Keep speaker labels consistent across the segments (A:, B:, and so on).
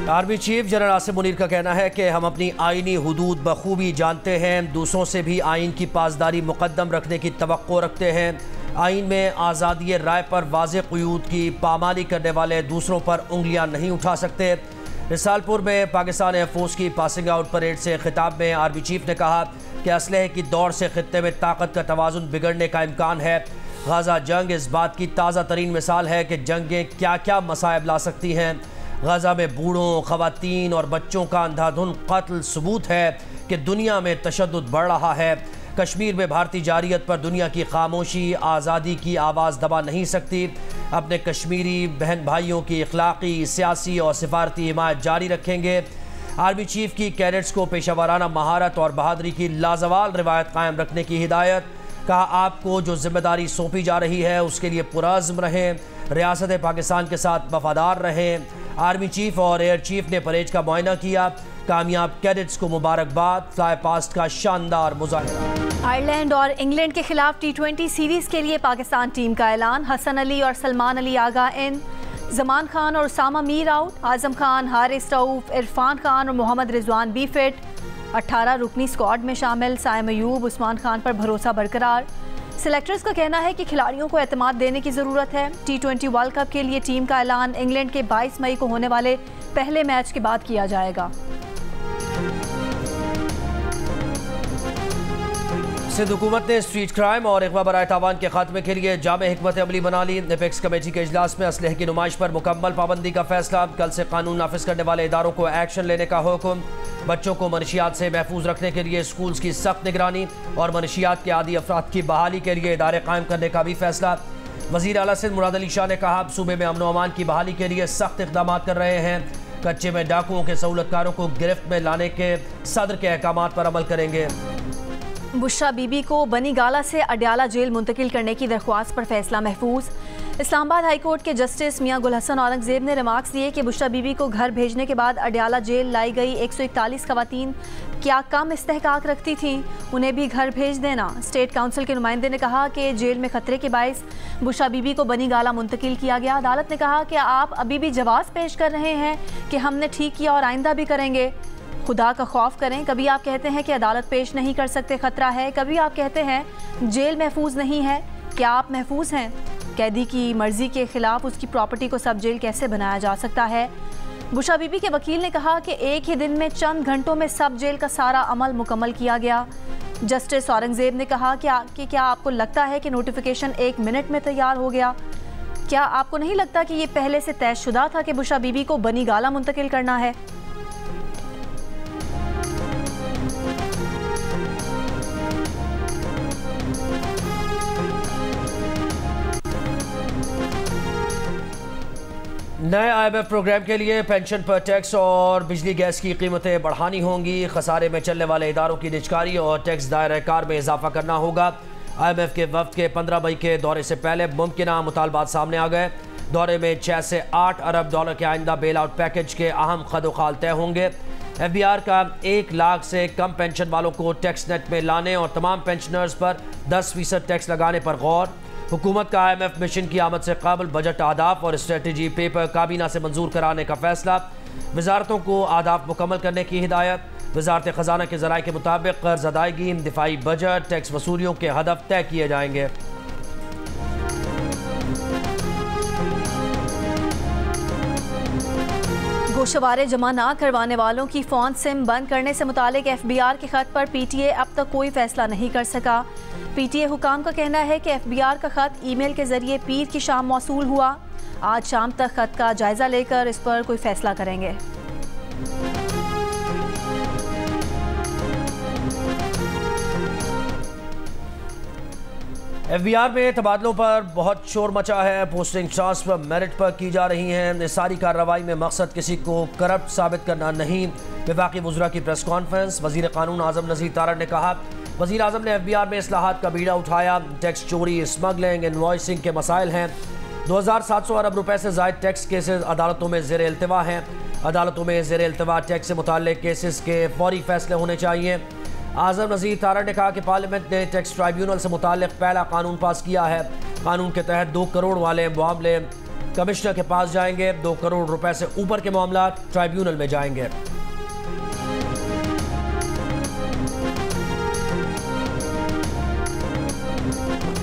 A: Army chief general Asim Munir का कहना है कि हम अपनी आईनी हुदूद बखूबी जानते हैं, दूसरों से भी आइन की पासदारी मुकद्दम रखने की तवक्को रखते हैं। आइन में आज़ादी राय पर वाज़ेह क़ुयूद की पामाली करने वाले दूसरों पर उंगलियां नहीं उठा सकते। रिसालपुर में पाकिस्तान एयरफोर्स की पासिंग आउट परेड से खिताब में आर्मी चीफ ने कहा कि असलहे की दौड़ से खित्ते में ताकत का तवाज़ुन बिगड़ने का इम्कान है। गाज़ा जंग इस बात की ताज़ा तरीन मिसाल है कि जंगें क्या क्या मसाइब ला सकती हैं। गाज़ा में बूढ़ों, ख़वातीन और बच्चों का अंधाधुंध कत्ल सबूत है कि दुनिया में तशद्दुद बढ़ रहा है। कश्मीर में भारतीय जारियत पर दुनिया की खामोशी आज़ादी की आवाज़ दबा नहीं सकती। अपने कश्मीरी बहन भाइयों की अखलाकी, सियासी और सिफारती हिमायत जारी रखेंगे। आर्मी चीफ की कैडेट्स को पेशावराना महारत और बहादुरी की लाजवाल रिवायत कायम रखने की हिदायत। कहा, आपको जो जिम्मेदारी सौंपी जा रही है उसके लिए पुरज़्म रहें, रियासत पाकिस्तान के साथ वफादार रहें। आर्मी चीफ और एयर चीफ ने परेड का मुआयना किया। कामयाब कैडेट्स को मुबारकबाद। फ्लाई पास्ट का शानदार मुजाहिरा।
B: आयरलैंड और इंग्लैंड के खिलाफ T20 सीरीज के लिए पाकिस्तान टीम का ऐलान। हसन अली और सलमान अली आगा इन, जमान खान और उसामा मीर आउट, आजम खान, हारिस रऊफ, इरफान खान और मोहम्मद रिजवान बी फिट। 18 रुकनी स्क्वाड में शामिल साइम अयूब, उस्मान खान पर भरोसा बरकरार। सिलेक्टर्स का कहना है कि खिलाड़ियों को एतमाद देने की ज़रूरत है। T20 वर्ल्ड कप के लिए टीम का ऐलान इंग्लैंड के 22 मई को होने वाले पहले मैच के बाद किया जाएगा।
A: सिंध हुकूमत ने स्ट्रीट क्राइम और इक़वा बराए तावान के खात्मे के लिए जामे हिकमत अमली बना ली। एपेक्स कमेटी के इजलास में असलहे की नुमाइश पर मुकम्मल पाबंदी का फैसला। कल से कानून नाफिज करने वाले इदारों को एक्शन लेने का हुक्म। बच्चों को मनशियात से महफूज रखने के लिए स्कूल्स की सख्त निगरानी और मनशियात के आदी अफराद की बहाली के लिए इदारे कायम करने का भी फैसला। वज़ीर आला सिंध मुराद अली शाह ने कहा, सूबे में अमन व अमान की बहाली के लिए सख्त इक़दाम कर रहे हैं। कच्चे में डाकुओं के सहूलतकारों को गिरफ्त में लाने के सदर के अहकामात पर अमल करेंगे।
B: बुशरा बीबी को बनी गाला से अडयाला जेल मुंतकिल करने की दरख्वास्त पर फैसला महफूज। इस्लामाबाद हाई कोर्ट के जस्टिस मियां गुल हसन औरंगजेब ने रिमार्क्स दिए कि बुशरा बीबी को घर भेजने के बाद अडयाला जेल लाई गई 141 खवातीन क्या कम इस्तेहकाक रखती थीं, उन्हें भी घर भेज देना। स्टेट काउंसिल के नुमाइंदे ने कहा कि जेल में खतरे के बायस बुशरा बीबी को बनी गाला मुंतकिल किया गया। अदालत ने कहा कि आप अभी भी जवाब पेश कर रहे हैं कि हमने ठीक किया और आइंदा भी करेंगे। खुदा का खौफ करें। कभी आप कहते हैं कि अदालत पेश नहीं कर सकते, खतरा है, कभी आप कहते हैं जेल महफूज नहीं है। क्या आप महफूज हैं? कैदी की मर्जी के खिलाफ उसकी प्रॉपर्टी को सब जेल कैसे बनाया जा सकता है? बुशरा बीबी के वकील ने कहा कि एक ही दिन में चंद घंटों में सब जेल का सारा अमल मुकम्मल किया गया। जस्टिस औरंगजेब ने कहा कि क्या आपको लगता है कि नोटिफिकेशन 1 मिनट में तैयार हो गया? क्या आपको नहीं लगता कि ये पहले से तयशुदा था कि बुशरा बीबी को बनी गाला मुंतकिल करना है?
A: नए IMF प्रोग्राम के लिए पेंशन पर टैक्स और बिजली गैस की कीमतें बढ़ानी होंगी। खसारे में चलने वाले इदारों की निजकारी और टैक्स दायरा कार में इजाफा करना होगा। IMF के वफ्द के 15 मई के दौरे से पहले मुमकिन मुतालबात सामने आ गए। दौरे में 6 से 8 अरब डॉलर के आइंदा बेल आउट पैकेज के अहम खदोखाल तय होंगे। FBR का 1 लाख से कम पेंशन वालों को टैक्स नेट में लाने और तमाम पेंशनर्स पर 10% टैक्स लगाने पर गौर। हुकूमत का IMF मिशन की आमद से कबल बजट आदाफ और स्ट्रेटजी पेपर काबीना से मंजूर कराने का फैसला। वजारतों को आदाफ मुकम्मल करने की हिदायत। वजारत खजाना के ज़राए के मुताबिक कर्ज अदायगी, दिफाई बजट, टैक्स वसूलियों के हदफ तय किए जाएंगे।
B: गोशवारे जमा ना करवाने वालों की फ़ोन सिम बंद करने से मुतालिक FBR के खत पर PTA अब तक कोई फैसला नहीं कर सका। PTA हुकाम का कहना है कि FBR का खत ईमेल के जरिए पीर की शाम मौसूल हुआ। आज शाम तक खत का जायजा लेकर इस पर कोई फैसला करेंगे।
A: FBR में तबादलों पर बहुत शोर मचा है। पोस्टिंग ट्रांसफर मेरिट पर की जा रही हैं। इस सारी कार्रवाई में मकसद किसी को करप्ट साबित करना नहीं। वफाकी वज़रा की प्रेस कॉन्फ्रेंस। वज़ीर कानून आज़म नज़ीर तारड़ ने कहा, वज़ीर आज़म ने FBR में इस्लाहात का बीड़ा उठाया। टैक्स चोरी, स्मगलिंग, इनवॉइसिंग के मसाइल हैं। 2700 अरब रुपए से ज़ायद टैक्स केसेस अदालतों में ज़ेर इल्तिवा हैं। अदालतों में ज़ेर इल्तिवा टैक्स से मुताल्लिक़ केसेस के फौरी फैसले होने चाहिए। आज़म नज़ीर तारड़ ने कहा कि पार्लियामेंट ने टैक्स ट्राइब्यूनल से मुताल्लिक़ पहला कानून पास किया है। कानून के तहत 2 करोड़ वाले मामले कमिश्नर के पास जाएंगे। 2 करोड़ रुपए से ऊपर के मामला ट्राइब्यूनल में जाएंगे।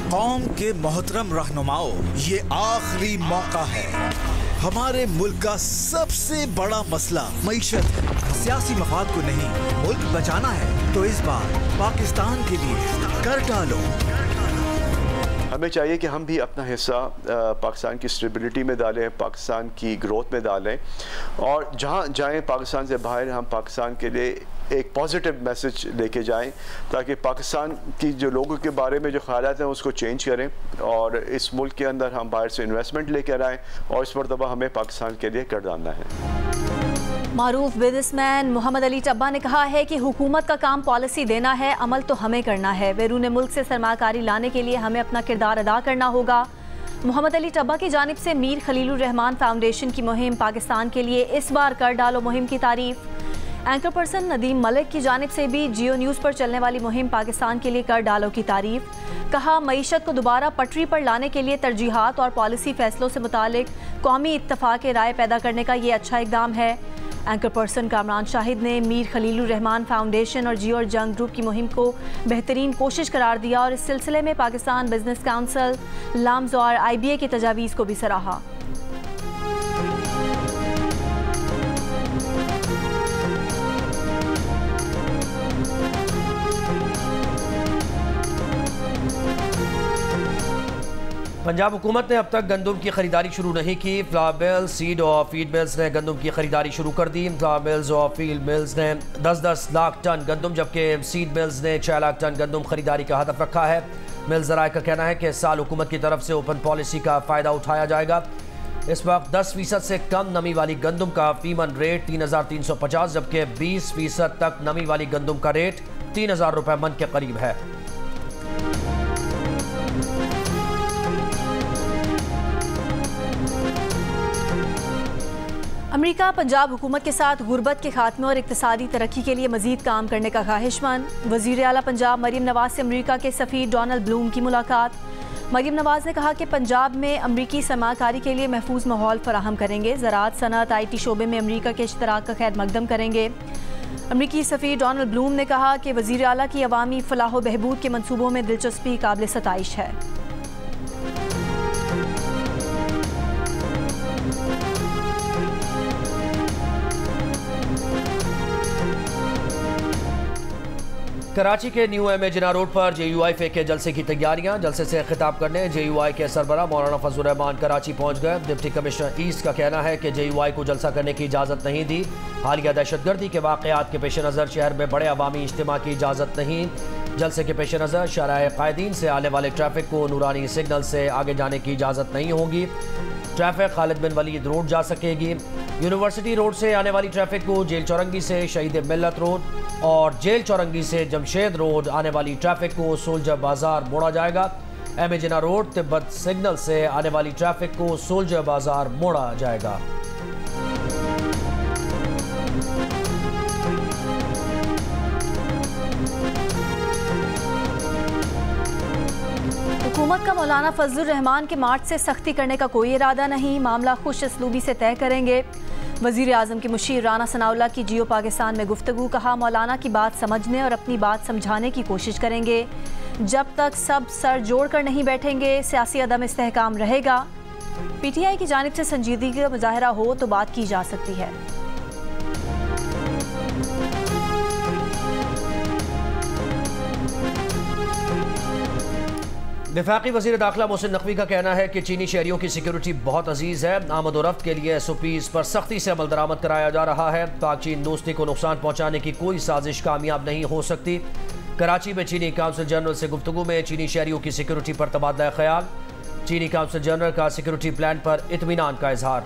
C: कौम के मोहतरम रहनुमाओं, ये आखिरी मौका है। हमारे मुल्क का सबसे बड़ा मसला मईशत है। सियासी मफाद को नहीं, मुल्क बचाना है तो इस बार पाकिस्तान के लिए कर डालो।
D: हमें चाहिए कि हम भी अपना हिस्सा पाकिस्तान की स्टेबिलिटी में डालें, पाकिस्तान की ग्रोथ में डालें, और जहाँ जाएं पाकिस्तान से बाहर हम पाकिस्तान के लिए एक पॉजिटिव मैसेज लेके जाएं, ताकि पाकिस्तान की जो लोगों के बारे में जो ख्यालात हैं उसको चेंज करें, और इस मुल्क के अंदर हम बाहर से इन्वेस्टमेंट लेकर आएँ, और इस मरतबा हमें पाकिस्तान के लिए कर डालना है।
B: मारूफ बिजनेसमैन मोहम्मद अली टब्बा ने कहा है कि हुकूमत का काम पॉलिसी देना है, अमल तो हमें करना है। बैरून मुल्क से सरमाकारी लाने के लिए हमें अपना किरदार अदा करना होगा। मोहम्मद अली टब्बा की जानिब से मीर खलीलुर रहमान फाउंडेशन की मुहिम पाकिस्तान के लिए इस बार कर डालो मुहिम की तारीफ। एंकर पर्सन नदीम मलिक की जानिब से भी जियो न्यूज़ पर चलने वाली मुहिम पाकिस्तान के लिए कर डालो की तारीफ। कहा, मईशत को दोबारा पटरी पर लाने के लिए तरजीहात और पॉलिसी फैसलों से मुतालिक कौमी इत्तफाक राय पैदा करने का ये अच्छा इकदाम है। एंकर पर्सन कामरान शाहिद ने मीर खलीलुर रहमान फाउंडेशन और जियो और जंग ग्रुप की मुहिम को बेहतरीन कोशिश करार दिया और इस सिलसिले में पाकिस्तान बिजनेस काउंसिल, लाम्स और IBA की तजावीज़ को भी सराहा।
A: पंजाब हुकूमत ने अब तक गंदम की खरीदारी शुरू नहीं की। फ्लावर मिल्स, सीड और फीड मिल्स ने गंदम की खरीदारी शुरू कर दी। फ्लावर मिल्स और फीड मिल्स ने 10-10 लाख टन गंदम, जबकि सीड मिल्स ने 6 लाख टन गंदम खरीदारी का हदफ रखा है। मिल्स ज़राए का कहना है कि इस साल हुकूमत की तरफ से ओपन पॉलिसी का फ़ायदा उठाया जाएगा। इस वक्त 10% से कम नमी वाली गंदम का फीमन रेट 3350, जबकि 20% तक नमी वाली गंदम का रेट 3000 रुपये मन के करीब है।
B: अमेरिका पंजाब हुकूमत के साथ गुर्बत के खात्मे और इक्तिसादी तरक्की के लिए मजीद काम करने का ख्वाहिशमंद। वज़ीर आला पंजाब मरीम नवाज से अमेरिका के सफ़ीर डोनाल्ड ब्लूम की मुलाकात। मरीम नवाज ने कहा कि पंजाब में अमरीकी सरमाकारी के लिए महफूज माहौल फराहम करेंगे। ज़राअत, सनअत, IT शोबे में अमरीका के इश्तराक का खैर मकदम करेंगे। अमरीकी सफ़ीर डोनाल्ड ब्लूम ने कहा कि वज़ीर आला की अवामी फलाह बहबूद के मनसूबों में दिलचस्पी काबिल सताइश है।
A: कराची के न्यू MA जिना रोड पर JUI के जलसे की तैयारियां। जलसे से खिताब करने JUI के सरबराह मौलाना फजलुर रहमान कराची पहुंच गए। डिप्टी कमिश्नर ईस्ट का कहना है कि JUI को जलसा करने की इजाज़त नहीं दी। हालिया दहशतगर्दी के वाक़यात के पेश नज़र शहर में बड़े अवामी इज्तिमा की इजाज़त नहीं। जलसे के पेश नज़र शराए कायदीन से आने वाले ट्रैफिक को नूरानी सिग्नल से आगे जाने की इजाज़त नहीं होगी। ट्रैफिक खालिद बिन वलीद रोड जा सकेगी। यूनिवर्सिटी रोड से आने वाली ट्रैफिक को जेल चौरंगी से शहीद मिल्लत रोड और जेल चौरंगी से जमशेद रोड आने वाली ट्रैफिक को सोल्जर बाजार मोड़ा जाएगा। MA जिना रोड तिब्बत सिग्नल से आने वाली ट्रैफिक को सोल्जर बाजार मोड़ा जाएगा।
B: हुकूमत का मौलाना फजलुर रहमान के मार्च से सख्ती करने का कोई इरादा नहीं। मामला खुश असलूबी से तय करेंगे। वज़ीर आज़म की मुशीर राना सनाउल्लाह की जियो पाकिस्तान में गुफ्तगू। कहा, मौलाना की बात समझने और अपनी बात समझाने की कोशिश करेंगे। जब तक सब सर जोड़ कर नहीं बैठेंगे सियासी अदम इस्तेहकाम रहेगा। PTI की जानिब से संजीदगी का मुजाहरा हो तो बात की जा सकती है।
A: वफाकी वज़ीर दाखिला मोहसिन नकवी का कहना है कि चीनी शहरियों की सिक्योरिटी बहुत अजीज़ है। आमद और रफ्त के लिए SOPs पर सख्ती से अमल दरामद कराया जा रहा है। पाक चीन दोस्ती को नुकसान पहुँचाने की कोई साजिश कामयाब नहीं हो सकती। कराची में चीनी काउंसिल जनरल से गुफ्तगू में चीनी शहरियों की सिक्योरिटी पर तबादला ख्याल। चीनी काउंसिल जनरल का सिक्योरिटी प्लान पर इत्मीनान का इजहार।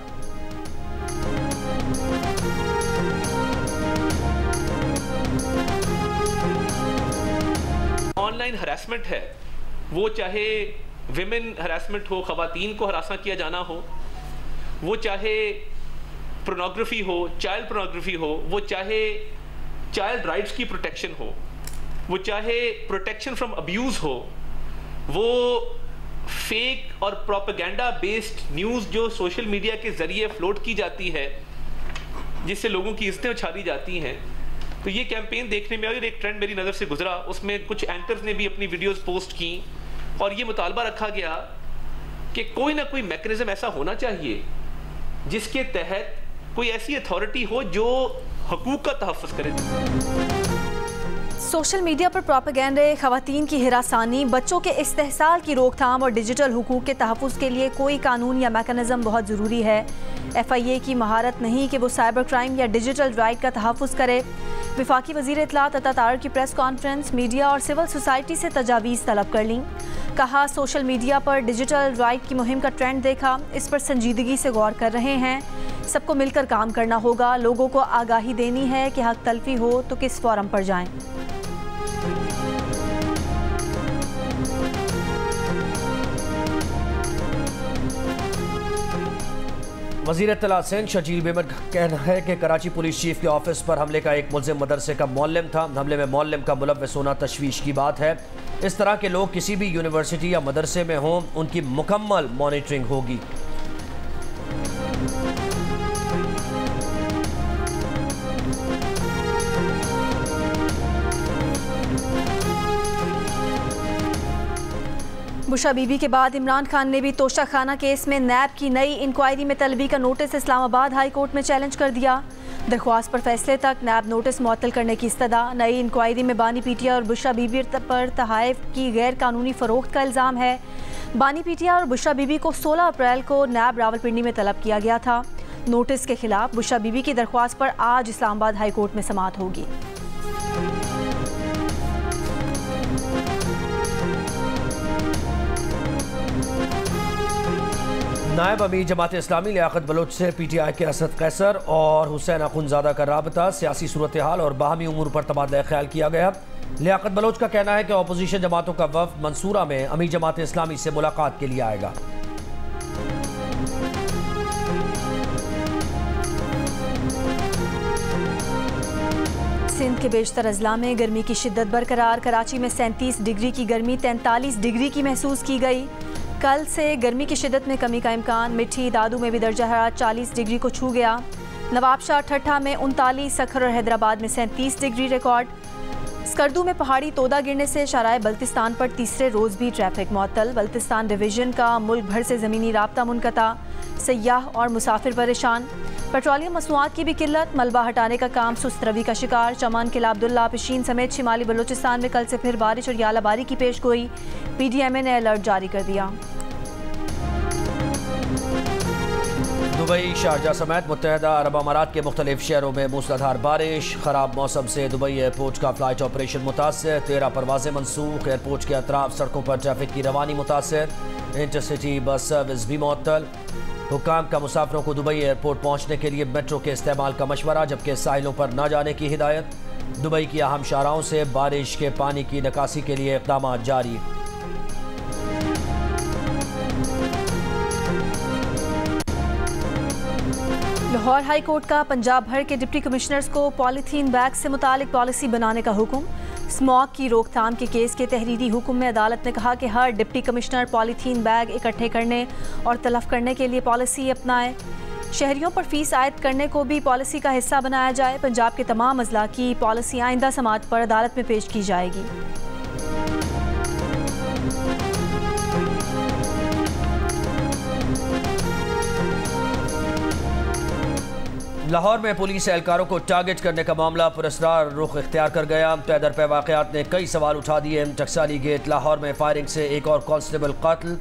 E: ऑनलाइन हरासमेंट है, वो चाहे विमेन हरासमेंट हो, ख़वातीन को हरासा किया जाना हो, वो चाहे पोर्नोग्राफी हो, चाइल्ड पोर्नोग्राफी हो, वो चाहे चाइल्ड राइट्स की प्रोटेक्शन हो, वो चाहे प्रोटेक्शन फ्रॉम अब्यूज़ हो, वो फेक और प्रोपेगेंडा बेस्ड न्यूज़ जो सोशल मीडिया के ज़रिए फ्लोट की जाती है, जिससे लोगों की इज्जतें उछाली जाती हैं, तो ये कैंपेन देखने में और एक ट्रेंड मेरी नज़र से गुजरा। उसमें कुछ एंकर्स ने भी अपनी वीडियोस पोस्ट की और ये मुतालबा रखा गया कि कोई ना कोई मैकेनिज्म ऐसा होना चाहिए जिसके तहत कोई ऐसी अथॉरिटी हो जो हकूक़ का तहफ़्फ़ुज़ करे।
B: सोशल मीडिया पर प्रोपेगेंडे, खवातीन की हिरासानी, बच्चों के इस्तेहसाल की रोकथाम और डिजिटल हुकूक के तहफ़्फ़ुज़ के लिए कोई कानून या मैकेनिज़्म बहुत ज़रूरी है। FIA की महारत नहीं कि वो साइबर क्राइम या डिजिटल राइट का तहफ़्फ़ुज़ करे। वफाकी वज़ीर इत्तलात अता तारर की प्रेस कॉन्फ्रेंस मीडिया और सिविल सोसाइटी से तजावीज़ तलब कर लीं। कहा, सोशल मीडिया पर डिजिटल राइट की मुहिम का ट्रेंड देखा, इस पर संजीदगी से गौर कर रहे हैं। सबको मिलकर काम करना होगा। लोगों को आगाही देनी है कि हक तलफी हो तो किस फोरम पर जाएं।
A: वज़ीर इत्तलात सिंध शजील बेमर का कहना है कि कराची पुलिस चीफ के ऑफिस पर हमले का एक मुल्ज़िम मदरसे का मौल्लिम था। हमले में मौल्लिम का मुलव्वस होना तशवीश की बात है। इस तरह के लोग किसी भी यूनिवर्सिटी या मदरसे में हों, उनकी मुकम्मल मॉनिटरिंग होगी।
B: बुशा बीबी के बाद इमरान खान ने भी तोशा खाना केस में नैब की नई इंक्वायरी में तलबी का नोटिस इस्लामाबाद हाई कोर्ट में चैलेंज कर दिया। दरख्वास्त पर फैसले तक नैब नोटिस मुअत्तल करने की इस्तदा। नई इंक्वायरी में बानी पीटिया और बुशा बीबी पर तहाइफ की गैर कानूनी फ़रोख्त का इल्ज़ाम है। बानी पीटिया और बुशा बीबी को 16 अप्रैल को नैब रावलपिंडी में तलब किया गया था। नोटिस के खिलाफ बुशा बीबी की दरख्वास्त पर आज इस्लामाबाद हाई कोर्ट में समाअत होगी।
A: नायब अमीर जमात इस्लामी लियाकत बलोच से PTI के असद कैसर और हुसैन अखुनज़ादा का राबता, सियासी सूरत हाल और बाहमी उमूर पर तबादला ख्याल किया गया। लियाकत बलोच का कहना है कि अपोजिशन जमातों का वफ़द मंसूरा में अमीर जमात इस्लामी से मुलाकात के लिए आएगा।
B: सिंध के बेशतर अजला में गर्मी की शिद्दत बरकरार। कराची में 37 डिग्री की गर्मी 43 डिग्री की महसूस की गई। कल से गर्मी की शिद्दत में कमी का इम्कान। मिठी दादू में भी दर्जा हरारत 40 डिग्री को छू गया। नवाबशाह ठट्ठा में 39, सखर और हैदराबाद में 37 डिग्री रिकॉर्ड। स्कर्दू में पहाड़ी तोदा गिरने से शराय बल्तिस्तान पर तीसरे रोज़ भी ट्रैफिक मुअत्तल। बल्तिस्तान डिवीज़न का मुल्क भर से ज़मीनी राब्ता मुनक़ता। सयाह और मुसाफिर परेशान। पेट्रोलियम मसनूआत की भी किल्लत। मलबा हटाने का काम सुस्त रवि का शिकार। चमन किला अब्दुल्ला पिशीन समेत शिमाली बलूचिस्तान में कल से फिर बारिश और यालाबारी की पेशगोई। PDMA ने अलर्ट जारी कर दिया।
A: दुबई, शारजा समेत मुत्तहदा अरब अमारात के मुख्तलिफ शहरों में मूसलाधार बारिश। ख़राब मौसम से दुबई एयरपोर्ट का फ़्लाइट ऑपरेशन मुतासर। 13 परवाज़ें मनसूख। एयरपोर्ट के अतराफ सड़कों पर ट्रैफिक की रवानी मुतासर। इंटरसिटी बस सर्विस भी मुअत्तल। हुक्काम का मुसाफिरों को दुबई एयरपोर्ट पहुँचने के लिए मेट्रो के इस्तेमाल का मशवरा, जबकि साहिलों पर न जाने की हिदायत। दुबई की अहम शाहराहों से बारिश के पानी की निकासी के लिए इक़दाम जारी।
B: लाहौर हाई कोर्ट का पंजाब भर के डिप्टी कमिश्नर्स को पॉलीथीन बैग से मुतालिक पॉलिसी बनाने का हुक्म। स्मॉग की रोकथाम के केस के तहरीरी हुक्म में अदालत ने कहा कि हर डिप्टी कमिश्नर पॉलीथीन बैग इकट्ठे करने और तलफ करने के लिए पॉलिसी अपनाए। शहरियों पर फीस आयद करने को भी पॉलिसी का हिस्सा बनाया जाए। पंजाब के तमाम अजला की पॉलिसी आइंदा समाअत पर अदालत में पेश की जाएगी।
A: लाहौर में पुलिस एहलकारों को टारगेट करने का मामला पुरस्कार रुख इख्तियार कर गया। पैदर पे वाक़यात ने कई सवाल उठा दिए। टकसाली गेट लाहौर में फायरिंग से एक और कांस्टेबल कातिल।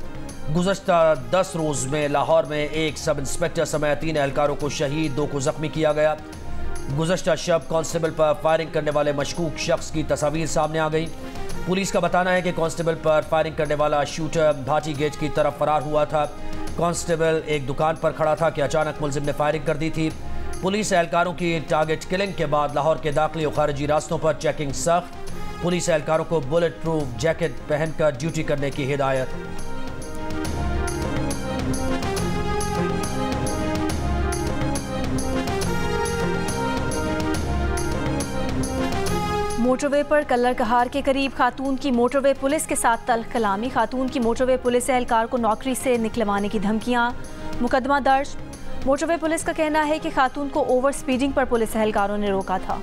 A: गुज़श्ता 10 रोज़ में लाहौर में एक सब इंस्पेक्टर समेत 3 एहलकारों को शहीद, 2 को ज़ख्मी किया गया। गुज़श्ता शब कांस्टेबल पर फायरिंग करने वाले मशकूक शख्स की तस्वीर सामने आ गई। पुलिस का बताना है कि कांस्टेबल पर फायरिंग करने वाला शूटर भाटी गेट की तरफ फरार हुआ था। कांस्टेबल एक दुकान पर खड़ा था कि अचानक मुलजिम ने फायरिंग कर दी थी। पुलिस एहलकारों की टारगेट किलिंग के बाद लाहौर के दाखिली और खारिजी रास्तों पर चेकिंग सख्त। पुलिस एहलकारों को बुलेट प्रूफ जैकेट पहनकर ड्यूटी करने की हिदायत।
B: मोटरवे पर कल्लर कहार के करीब खातून की मोटरवे पुलिस के साथ तल्ख कलामी। खातून की मोटरवे पुलिस एहलकार को नौकरी से निकलवाने की धमकियां। मुकदमा दर्ज। मोटरवे पुलिस का कहना है कि खातून को ओवर स्पीडिंग पर पुलिस एहलकारों ने रोका था।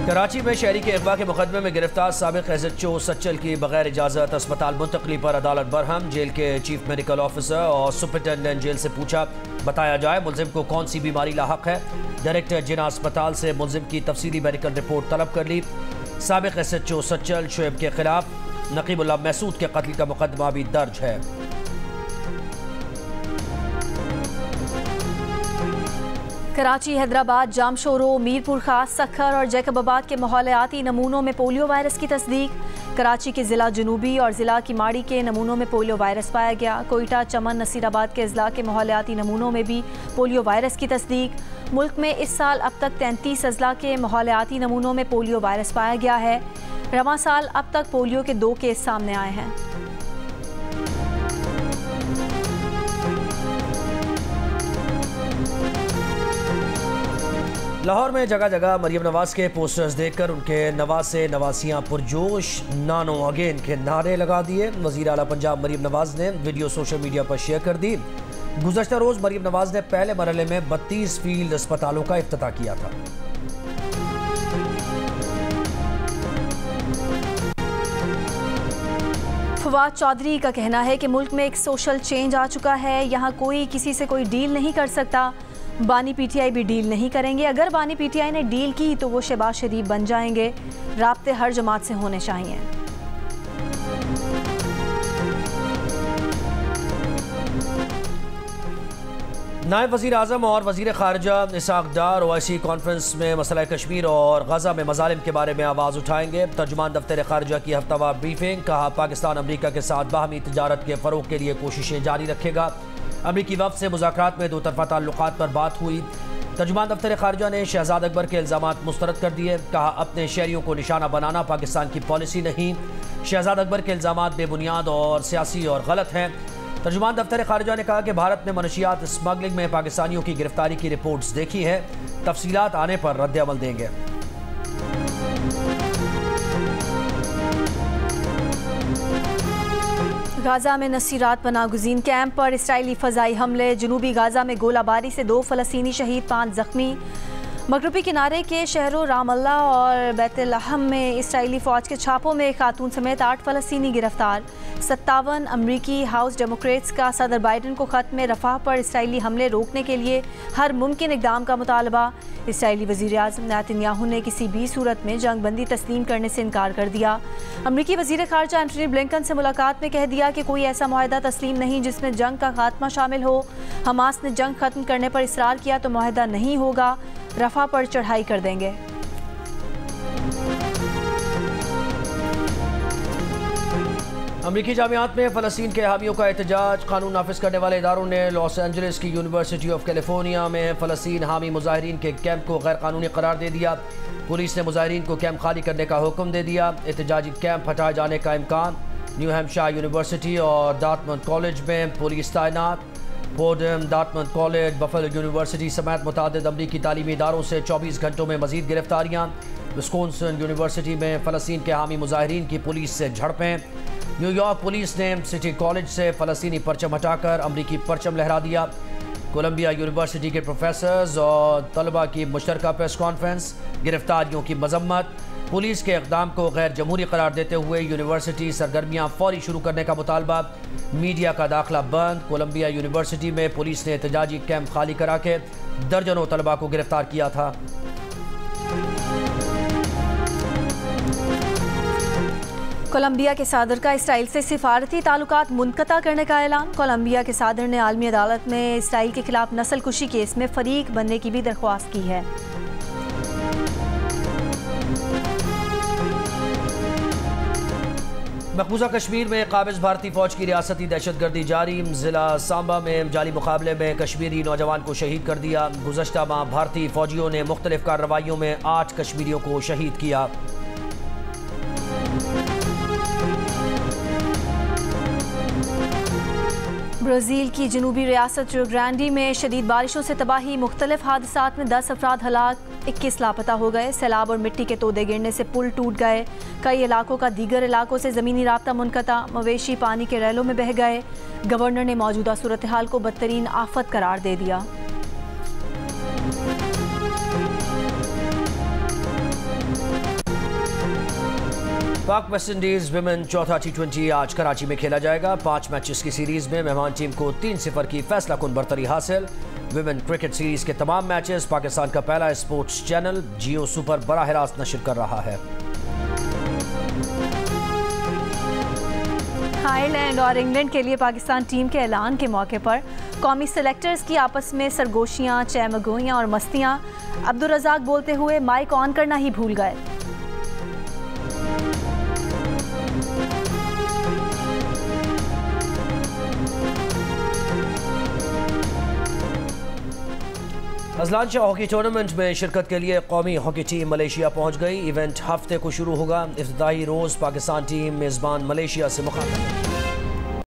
A: कराची में शहरी के अगवा के मुकदमे में गिरफ्तार साबिक SHO सच्चल की बगैर इजाज़त अस्पताल मुंतकली पर अदालत बरहम। जेल के चीफ मेडिकल ऑफिसर और सुपरिटेंडेंट जेल से पूछा बताया जाए मुलजिम को कौन सी बीमारी लाहक है। डायरेक्टर जिना अस्पताल से मुलजिम की तफसीली मेडिकल रिपोर्ट तलब कर ली। साबिक SHO सच्चल शुएब के खिलाफ नकीबुल्लाह महसूद के कत्ल का मुकदमा भी दर्ज है।
B: कराची, हैदराबाद, जामशोरो, मीरपुर खास, सखर और जैकबाबाद के माहौलियाती नमूनों में पोलियो वायरस की तस्दीक। कराची के ज़िला जनूबी और ज़िला किमाड़ी के नमूनों में पोलियो वायरस पाया गया। कोयटा, चमन, नसीराबाद के अजला के माहौलियाती नमूनों में भी पोलियो वायरस की तस्दीक। मुल्क में इस साल अब तक 33 अजला के माहौलियाती नमूनों में पोलियो वायरस पाया गया है। रवां साल अब तक पोलियो के 2 केस सामने आए हैं।
A: लाहौर में जगह जगह मरियम नवाज के पोस्टर्स देखकर उनके नवासे नवासियां पुरजोश नानो अगेन के नारे लगा दिए। वज़ीर आला पंजाब मरियम नवाज ने वीडियो सोशल मीडिया पर शेयर कर दी। गुज़श्ता रोज़ मरियम नवाज ने पहले मरहले में 32 फील्ड अस्पतालों का इफ्तिताह किया था।
B: फवाद चौधरी का कहना है कि मुल्क में एक सोशल चेंज आ चुका है। यहाँ कोई किसी से कोई डील नहीं कर सकता। बानी PTI भी डील नहीं करेंगे। अगर बानी PTI ने डील की तो वो शहबाज शरीफ बन जाएंगे। राब्ते हर जमात से होने चाहिए।
A: नायब वज़ीर आज़म और वज़ीर ख़ारिजा इसाक़ डार OIC कॉन्फ्रेंस में मसला कश्मीर और गज़ा में मज़ालिम के बारे में आवाज़ उठाएंगे। तर्जुमान दफ्तर ख़ारिजा की हफ्तावार ब्रीफिंग। कहा पाकिस्तान अमरीका के साथ बाहमी तिजारत के फ़रोग़ के लिए कोशिशें जारी रखेगा। अमरीकी वफ़द से मुज़ाकरात में 2 तरफ़ा ताल्लुक़ात पर बात हुई। तर्जुमान दफ्तर ख़ारिजा ने शहज़ाद अकबर के इल्ज़ामात मुस्तरद कर दिए। कहा अपने शहरियों को निशाना बनाना पाकिस्तान की पॉलिसी नहीं। शहज़ाद अकबर के इल्ज़ामात बेबुनियाद और सियासी और गलत हैं। तर्जुमान दफ्तर ख़ारिजा ने कहा कि भारत ने मनशियात स्मगलिंग में पाकिस्तानियों की गिरफ्तारी की रिपोर्ट्स देखी है। तफसीलात आने पर रद्द-ए-अमल देंगे।
B: गाज़ा में नसीरात पनाहगुज़ीन कैंप पर इसराइली फ़ज़ाई हमले। जनूबी गाज़ा में गोलाबारी से 2 फ़लस्तीनी शहीद, 5 ज़ख्मी। मगरबी किनारे के शहरों रामल्ला और बैतलहम में इसराइली फ़ौज के छापों में खातून समेत 8 फ़लस्तीनी गिरफ्तार। 57 अमरीकी हाउस डेमोक्रेट्स का सदर बाइडन को ख़त में रफ़ाह पर इसराइली हमले रोकने के लिए हर मुमकिन इक़दाम का मुतालबा। इसराइली वज़ीर आज़म नेतन्याहू ने किसी भी सूरत में जंग बंदी तस्लीम करने से इनकार कर दिया। अमरीकी वज़ीर ख़ारिजा एंटनी ब्लिंकन से मुलाकात में कह दिया कि कोई ऐसा मुआहदा तस्लीम नहीं जिसमें जंग का खात्मा शामिल हो। हमास ने जंग ख़त्म करने पर इसरार किया तो मुआहदा नहीं होगा। रफ़ा पर चढ़ाई कर देंगे।
A: अमरीकी जामियात में फ़लस्तीन के हामियों का एहतजाज। कानून नाफिज करने वाले इदारों ने लॉस एंजलिस की यूनिवर्सिटी ऑफ कैलिफोर्निया में फ़लस्तीन हामी मुजाहिरीन के कैंप को गैर कानूनी करार दे दिया। पुलिस ने मुजाहिरीन को कैंप खाली करने का हुक्म दे दिया। एहतजाजी कैंप हटाए जाने का इम्कान। न्यू हैम्पशायर यूनिवर्सिटी और डार्टमouth कॉलेज में पुलिस तैनात। फोर्डम, डार्टमouth कॉलेज, बफेलो यूनिवर्सिटी समेत मुतादिद अमरीकी तालीमी इदारों से 24 घंटों में मजीद गिरफ्तारियाँ। विस्कॉन्सिन यूनिवर्सिटी में फ़लस्तीन के हामी मुजाहिरीन की पुलिस से झड़पें। न्यूयॉर्क पुलिस ने सिटी कॉलेज से फ़लस्तीनी परचम हटाकर अमरीकी परचम लहरा दिया। कोलंबिया यूनिवर्सिटी के प्रोफेसर्स और तलबा की मुश्तरका प्रेस कॉन्फ्रेंस। गिरफ्तारियों की मजम्मत। पुलिस के इक़दाम को गैर जमहूरी करार देते हुए यूनिवर्सिटी सरगर्मियाँ फौरी शुरू करने का मुतालबा। मीडिया का दाखिला बंद। कोलंबिया यूनिवर्सिटी में पुलिस ने एहतजाजी कैंप खाली करा के दर्जनों तलबा को गिरफ्तार किया था।
B: कोलंबिया के सदर का इसराइल से सिफारती ताल्लुकात मुनक़ता करने का ऐलान। कोलंबिया के सदर ने आलमी अदालत में इसराइल के खिलाफ नस्ल कुशी केस में फरीक बनने की भी दरख्वास्त की है।
A: मकबूजा कश्मीर में काबिज भारतीय फ़ौज की रियासती दहशतगर्दी जारी। ज़िला सांबा में जाली मुकाबले में कश्मीरी नौजवान को शहीद कर दिया। गुज़श्ता माह भारतीय फ़ौजियों ने मुख्तलिफ कार्रवाइयों में 8 कश्मीरियों को शहीद किया।
B: ब्राज़ील की जनूबी रियासत रियो ग्रांडी में शदीद बारिशों से तबाही, मुख्तलिफ हादसात में 10 अफराद हलाक, 21 लापता हो गए। सैलाब और मिट्टी के तोदे गिरने से पुल टूट गए। कई इलाकों का दीगर इलाकों से ज़मीनी राब्ता मुनक़ता, मवेशी पानी के रैलों में बह गए। गवर्नर ने मौजूदा सूरत हाल को बदतरीन आफत करार दे दिया।
A: पाक वेस्ट इंडीज विमेन चौथा T20 आज कराची में खेला जाएगा। 5 मैचेस की सीरीज में मेहमान टीम को 3-0 की फैसला कुन बरतरी हासिल। विमेन क्रिकेट सीरीज के तमाम मैचेस पाकिस्तान का पहला स्पोर्ट्स चैनल जियो सुपर बराह रास्त नशर कर रहा है।
B: आयरलैंड और इंग्लैंड के लिए पाकिस्तान टीम के ऐलान के मौके पर कौमी सेलेक्टर्स की आपस में सरगोशियां, चहमगोइयां और मस्तियां। अब्दुल रज़ाक बोलते हुए माइक ऑन करना ही भूल गए।
A: अजलान शाह हॉकी टूर्नामेंट में शिरकत के लिए कौमी हॉकी टीम मलेशिया पहुंच गई। इवेंट हफ्ते को शुरू होगा। इफ्तिताही रोज़ पाकिस्तान टीम मेज़बान मलेशिया से मुखातिब।